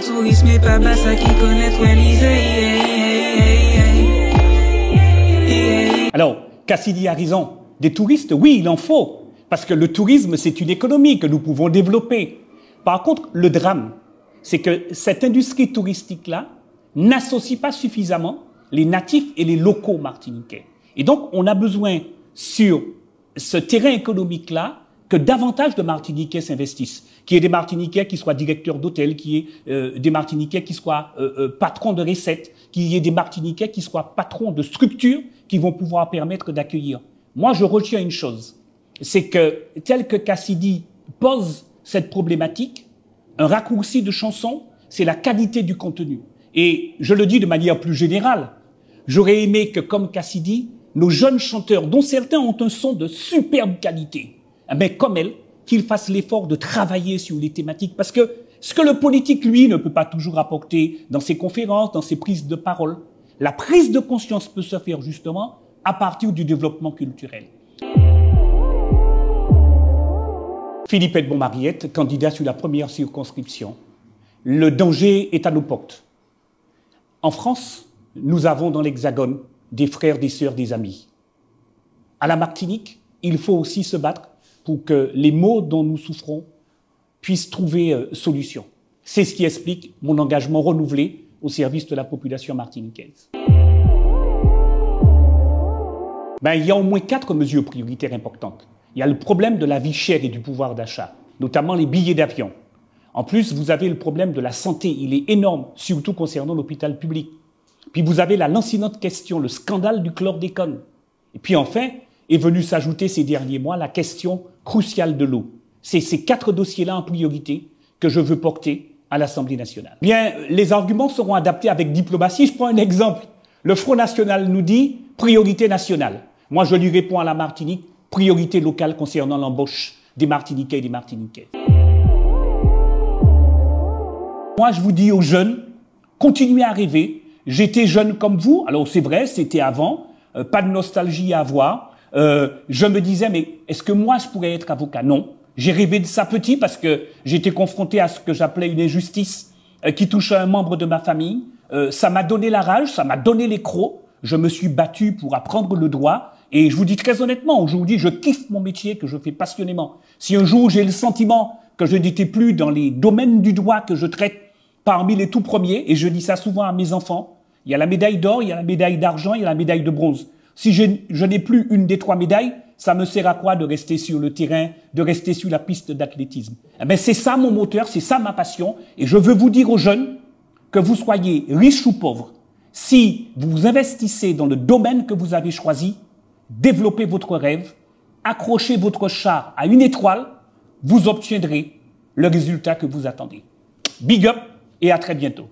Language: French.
tourisme et pas bassa qui connaît Alors, Cassidy a raison. Des touristes, oui, il en faut. Parce que le tourisme, c'est une économie que nous pouvons développer. Par contre, le drame, c'est que cette industrie touristique-là n'associe pas suffisamment les natifs et les locaux martiniquais. Et donc, on a besoin, sur ce terrain économique-là, que davantage de Martiniquais s'investissent. Qu'il y ait des Martiniquais qui soient directeurs d'hôtel, qu'il y ait des Martiniquais qui soient patrons de recettes, qu'il y ait des Martiniquais qui soient patrons de structures qui vont pouvoir permettre d'accueillir. Moi, je retiens une chose, c'est que, tel que Cassidy pose cette problématique, un raccourci de chanson, c'est la qualité du contenu. Et je le dis de manière plus générale, j'aurais aimé que, comme Cassidy, nos jeunes chanteurs, dont certains ont un son de superbe qualité, mais comme elle, qu'ils fassent l'effort de travailler sur les thématiques. Parce que ce que le politique, lui, ne peut pas toujours apporter dans ses conférences, dans ses prises de parole, la prise de conscience peut se faire justement à partir du développement culturel. Philippe Edmond-Mariette, candidat sur la première circonscription. Le danger est à nos portes. En France, nous avons dans l'Hexagone des frères, des sœurs, des amis. À la Martinique, il faut aussi se battre pour que les maux dont nous souffrons puissent trouver solution. C'est ce qui explique mon engagement renouvelé au service de la population martiniquaise. Il y a au moins 4 mesures prioritaires importantes. Il y a le problème de la vie chère et du pouvoir d'achat, notamment les billets d'avion. En plus, vous avez le problème de la santé. Il est énorme, surtout concernant l'hôpital public. Puis vous avez la lancinante question, le scandale du chlordécone. Et puis enfin, est venue s'ajouter ces derniers mois la question cruciale de l'eau. C'est ces 4 dossiers-là en priorité que je veux porter à l'Assemblée nationale. Bien, les arguments seront adaptés avec diplomatie. Je prends un exemple. Le Front National nous dit priorité nationale. Moi, je lui réponds à la Martinique, priorité locale concernant l'embauche des Martiniquais et des Martiniquaises. Moi, je vous dis aux jeunes, continuez à rêver. J'étais jeune comme vous. Alors, c'est vrai, c'était avant. Pas de nostalgie à avoir. Je me disais, mais est-ce que moi, je pourrais être avocat? Non. J'ai rêvé de ça petit parce que j'étais confronté à ce que j'appelais une injustice qui touchait un membre de ma famille. Ça m'a donné la rage, ça m'a donné les crocs. Je me suis battu pour apprendre le droit. Et je vous dis très honnêtement, aujourd'hui, je kiffe mon métier que je fais passionnément. Si un jour j'ai le sentiment que je n'étais plus dans les domaines du droit que je traite parmi les tout premiers, et je dis ça souvent à mes enfants, il y a la médaille d'or, il y a la médaille d'argent, il y a la médaille de bronze. Si je n'ai plus une des 3 médailles, ça me sert à quoi de rester sur le terrain, de rester sur la piste d'athlétisme? C'est ça mon moteur, c'est ça ma passion. Et je veux vous dire aux jeunes, que vous soyez riches ou pauvres, si vous investissez dans le domaine que vous avez choisi, développez votre rêve, accrochez votre char à une étoile, vous obtiendrez le résultat que vous attendez. Big up et à très bientôt.